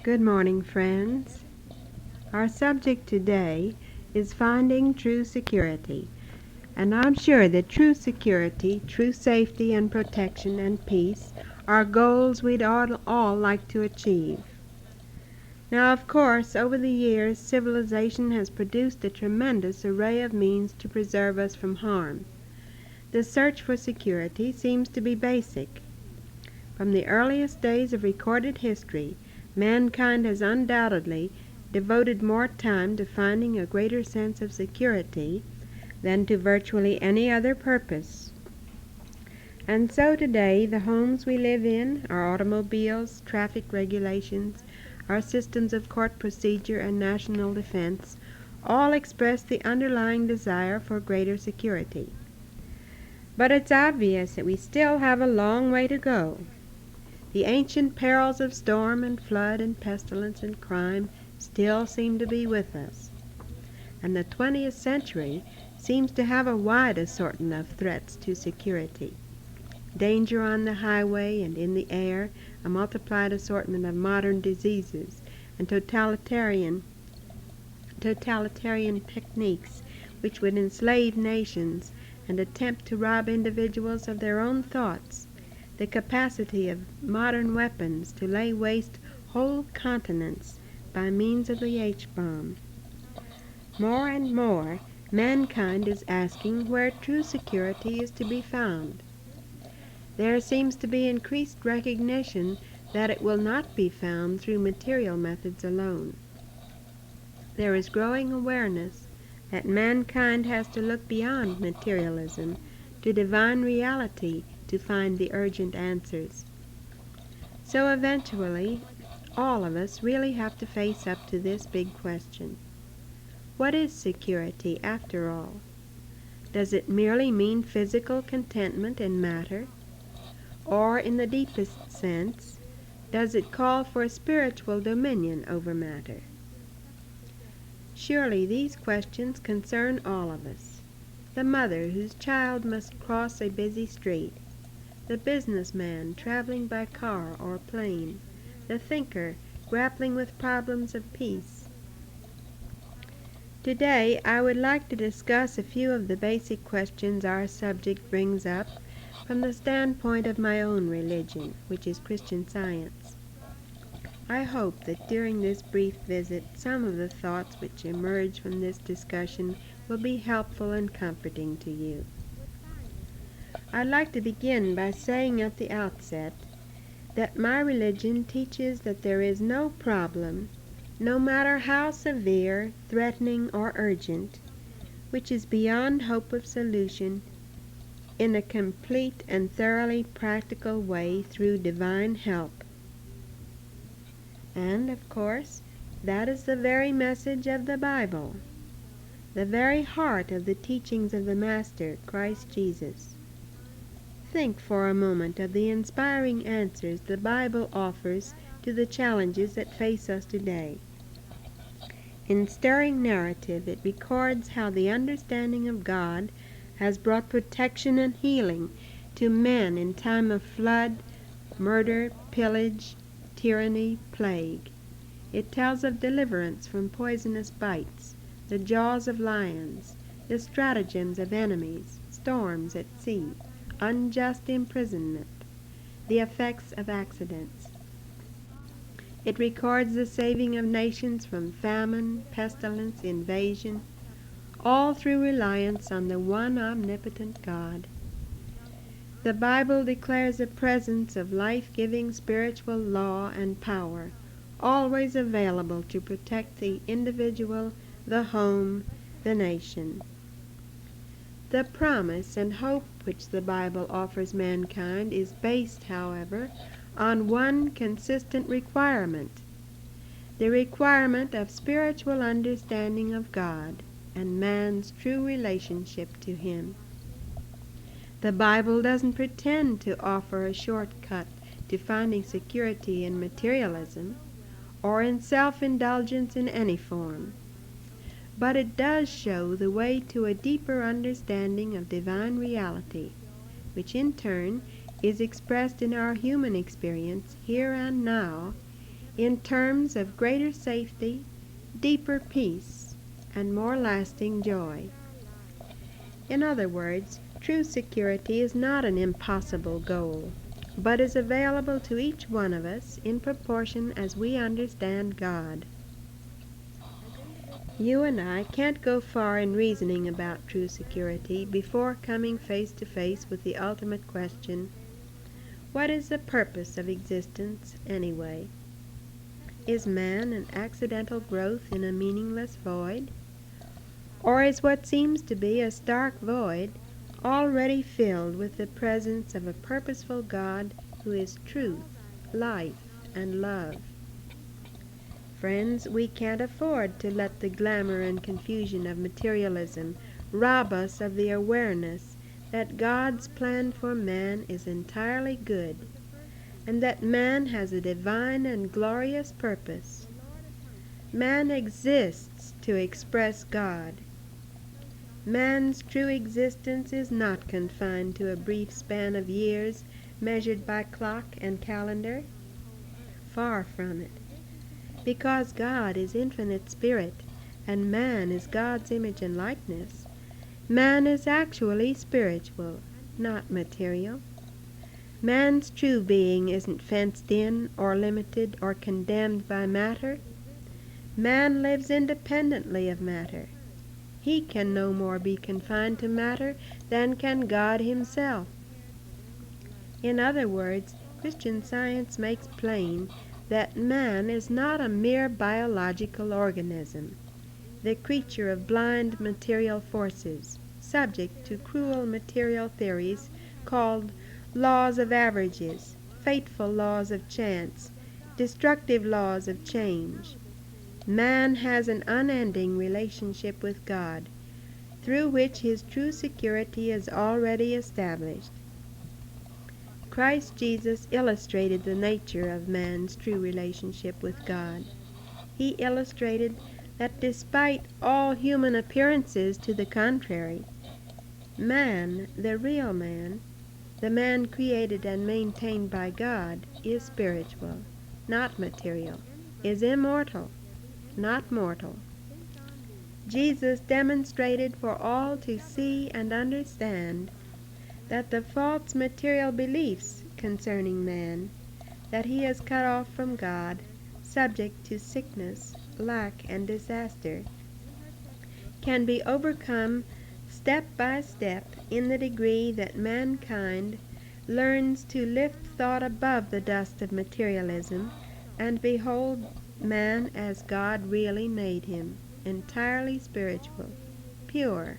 Good morning, friends. Our subject today is finding true security. And I'm sure that true security, true safety and protection and peace are goals we'd all like to achieve. Now, of course, over the years, civilization has produced a tremendous array of means to preserve us from harm. The search for security seems to be basic. From the earliest days of recorded history, mankind has undoubtedly devoted more time to finding a greater sense of security than to virtually any other purpose. And so today, the homes we live in, our automobiles, traffic regulations, our systems of court procedure and national defense, all express the underlying desire for greater security. But it's obvious that we still have a long way to go. The ancient perils of storm and flood and pestilence and crime still seem to be with us. And the 20th century seems to have a wide assortment of threats to security. Danger on the highway and in the air, a multiplied assortment of modern diseases, and totalitarian techniques which would enslave nations and attempt to rob individuals of their own thoughts, the capacity of modern weapons to lay waste whole continents by means of the H-bomb. More and more, mankind is asking where true security is to be found. There seems to be increased recognition that it will not be found through material methods alone. There is growing awareness that mankind has to look beyond materialism to divine reality to find the urgent answers. So eventually, all of us really have to face up to this big question. What is security, after all? Does it merely mean physical contentment in matter? Or, in the deepest sense, does it call for spiritual dominion over matter? Surely these questions concern all of us. The mother whose child must cross a busy street, the businessman traveling by car or plane, the thinker grappling with problems of peace. Today, I would like to discuss a few of the basic questions our subject brings up from the standpoint of my own religion, which is Christian Science. I hope that during this brief visit, some of the thoughts which emerge from this discussion will be helpful and comforting to you. I'd like to begin by saying at the outset that my religion teaches that there is no problem, no matter how severe, threatening, or urgent, which is beyond hope of solution in a complete and thoroughly practical way through divine help. And, of course, that is the very message of the Bible, the very heart of the teachings of the Master, Christ Jesus. Think for a moment of the inspiring answers the Bible offers to the challenges that face us today. In stirring narrative, it records how the understanding of God has brought protection and healing to men in time of flood, murder, pillage, tyranny, plague. It tells of deliverance from poisonous bites, the jaws of lions, the stratagems of enemies, storms at sea, unjust imprisonment, the effects of accidents. It records the saving of nations from famine, pestilence, invasion, all through reliance on the one omnipotent God. The Bible declares the presence of life-giving spiritual law and power, always available to protect the individual, the home, the nation. The promise and hope which the Bible offers mankind is based, however, on one consistent requirement, the requirement of spiritual understanding of God and man's true relationship to Him. The Bible doesn't pretend to offer a shortcut to finding security in materialism or in self-indulgence in any form. But it does show the way to a deeper understanding of divine reality, which in turn is expressed in our human experience here and now in terms of greater safety, deeper peace, and more lasting joy. In other words, true security is not an impossible goal, but is available to each one of us in proportion as we understand God. You and I can't go far in reasoning about true security before coming face to face with the ultimate question, what is the purpose of existence anyway? Is man an accidental growth in a meaningless void? Or is what seems to be a stark void already filled with the presence of a purposeful God who is truth, life, and love? Friends, we can't afford to let the glamour and confusion of materialism rob us of the awareness that God's plan for man is entirely good, and that man has a divine and glorious purpose. Man exists to express God. Man's true existence is not confined to a brief span of years measured by clock and calendar. Far from it. Because God is infinite spirit, and man is God's image and likeness, man is actually spiritual, not material. Man's true being isn't fenced in or limited or condemned by matter. Man lives independently of matter. He can no more be confined to matter than can God himself. In other words, Christian Science makes plain that man is not a mere biological organism, the creature of blind material forces, subject to cruel material theories called laws of averages, fateful laws of chance, destructive laws of change. Man has an unending relationship with God, through which his true security is already established. Christ Jesus illustrated the nature of man's true relationship with God. He illustrated that despite all human appearances to the contrary, man, the real man, the man created and maintained by God, is spiritual, not material, is immortal, not mortal. Jesus demonstrated for all to see and understand that the false material beliefs concerning man, that he is cut off from God, subject to sickness, lack, and disaster, can be overcome step by step in the degree that mankind learns to lift thought above the dust of materialism and behold man as God really made him, entirely spiritual, pure,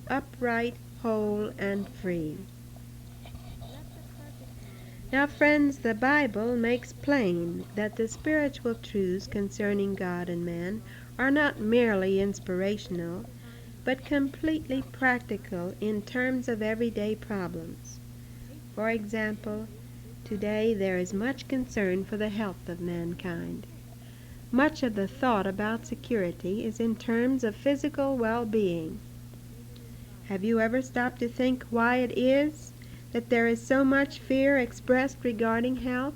upright, whole, and free. Now, friends, the Bible makes plain that the spiritual truths concerning God and man are not merely inspirational, but completely practical in terms of everyday problems. For example, today there is much concern for the health of mankind. Much of the thought about security is in terms of physical well-being. Have you ever stopped to think why it is that there is so much fear expressed regarding health?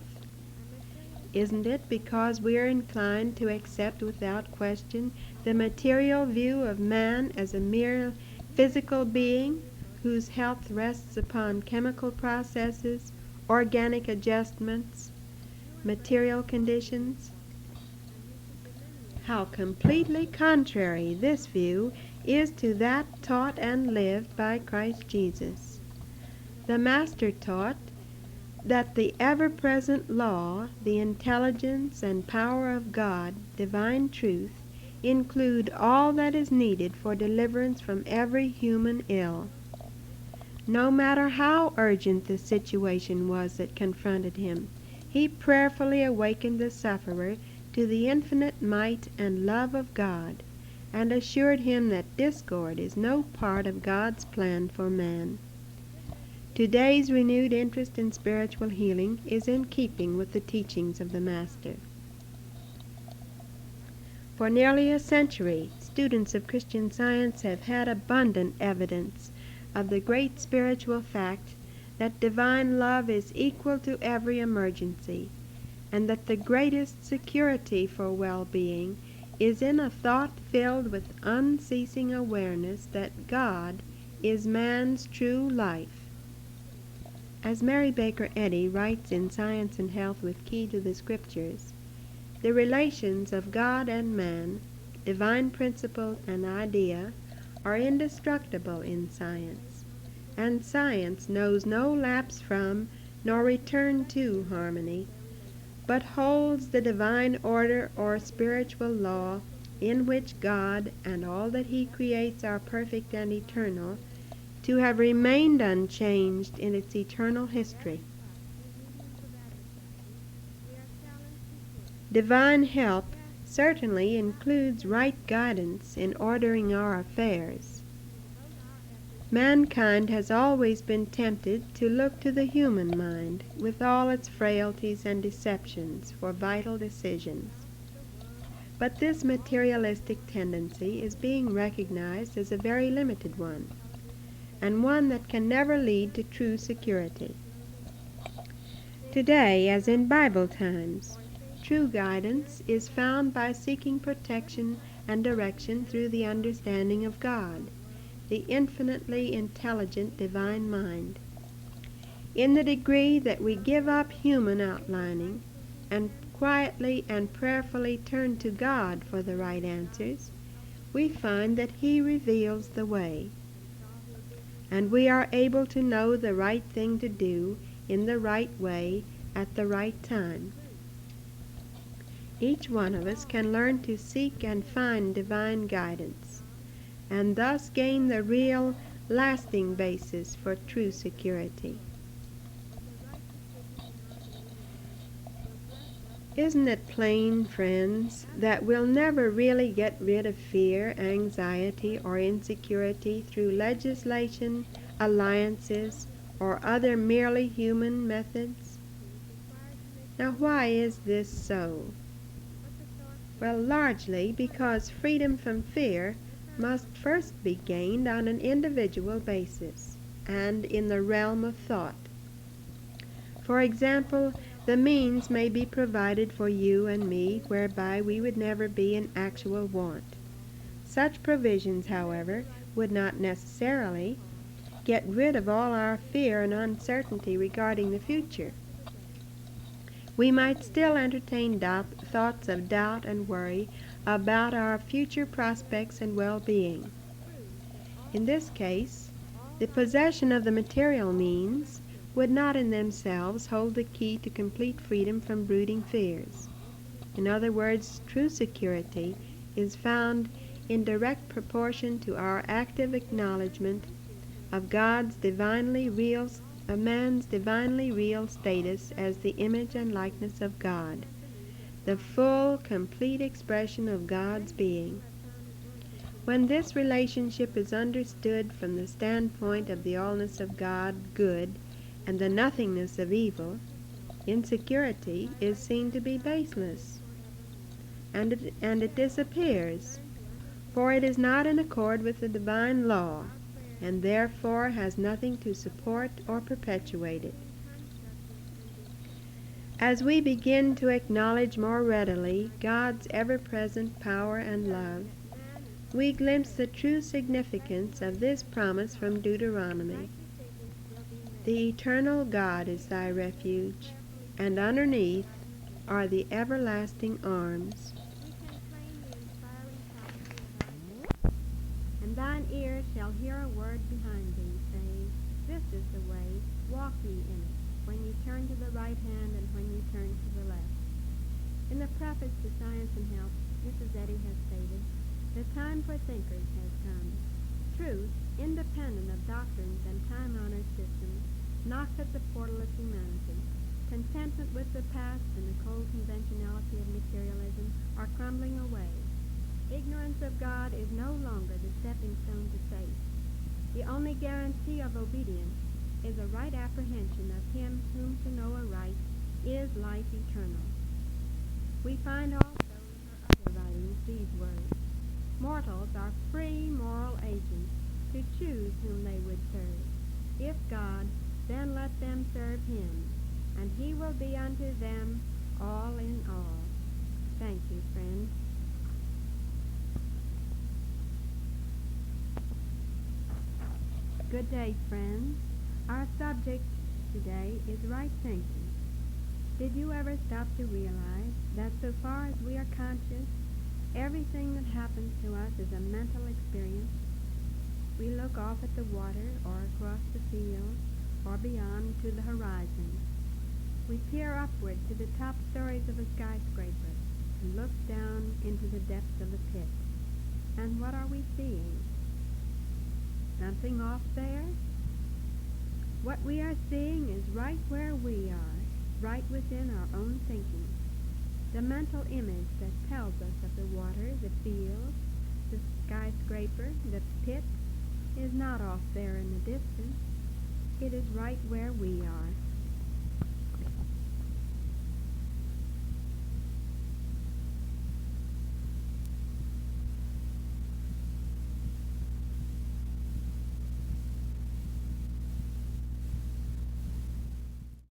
Isn't it because we are inclined to accept without question the material view of man as a mere physical being whose health rests upon chemical processes, organic adjustments, material conditions? How completely contrary this view is to that taught and lived by Christ Jesus. The Master taught that the ever-present law, the intelligence and power of God, divine truth, include all that is needed for deliverance from every human ill. No matter how urgent the situation was that confronted him, he prayerfully awakened the sufferer to the infinite might and love of God, and assured him that discord is no part of God's plan for man. Today's renewed interest in spiritual healing is in keeping with the teachings of the Master. For nearly a century, students of Christian Science have had abundant evidence of the great spiritual fact that divine love is equal to every emergency, and that the greatest security for well-being is in a thought filled with unceasing awareness that God is man's true life. As Mary Baker Eddy writes in Science and Health with Key to the Scriptures, the relations of God and man, divine principle and idea, are indestructible in science, and science knows no lapse from nor return to harmony, but holds the divine order or spiritual law in which God and all that he creates are perfect and eternal, to have remained unchanged in its eternal history. Divine help certainly includes right guidance in ordering our affairs. Mankind has always been tempted to look to the human mind, with all its frailties and deceptions, for vital decisions. But this materialistic tendency is being recognized as a very limited one, and one that can never lead to true security. Today, as in Bible times, true guidance is found by seeking protection and direction through the understanding of God, the infinitely intelligent divine mind. In the degree that we give up human outlining and quietly and prayerfully turn to God for the right answers, we find that he reveals the way, and we are able to know the right thing to do in the right way at the right time. Each one of us can learn to seek and find divine guidance, and thus gain the real, lasting basis for true security. Isn't it plain, friends, that we'll never really get rid of fear, anxiety, or insecurity through legislation, alliances, or other merely human methods? Now, why is this so? Well, largely because freedom from fear must first be gained on an individual basis and in the realm of thought. For example, the means may be provided for you and me whereby we would never be in actual want. Such provisions, however, would not necessarily get rid of all our fear and uncertainty regarding the future. We might still entertain thoughts of doubt and worry about our future prospects and well-being. In this case, the possession of the material means would not in themselves hold the key to complete freedom from brooding fears. In other words, true security is found in direct proportion to our active acknowledgement of man's divinely real status as the image and likeness of God, the full, complete expression of God's being. When this relationship is understood from the standpoint of the allness of God, good, and the nothingness of evil, insecurity is seen to be baseless, and it disappears, for it is not in accord with the divine law, and therefore has nothing to support or perpetuate it. As we begin to acknowledge more readily God's ever-present power and love, we glimpse the true significance of this promise from Deuteronomy. The eternal God is thy refuge, and underneath are the everlasting arms. And thine ears shall hear a word behind thee, saying, This is the way, walk ye in it, when ye turn to the right hand and when ye turn to the left. In the preface to Science and Health, Mrs. Eddy has stated, The time for thinkers has come. Truth, independent of doctrines and time-honored systems, knocks at the portal of humanity. Contentment with the past and the cold conventionality of materialism are crumbling away. Ignorance of God is no longer the stepping stone to faith. The only guarantee of obedience is a right apprehension of him whom to know aright is life eternal. We find also in her other writings these words, Mortals are free moral agents to choose whom they would serve. If God, then let them serve him, and he will be unto them all in all. Thank you, friend. Good day, friends. Our subject today is right thinking. Did you ever stop to realize that so far as we are conscious, everything that happens to us is a mental experience? We look off at the water or across the field or beyond to the horizon. We peer upward to the top stories of a skyscraper and look down into the depths of a pit. And what are we seeing? Something off there? What we are seeing is right where we are, right within our own thinking. The mental image that tells us of the water, the field, the skyscraper, the pit, is not off there in the distance. It is right where we are.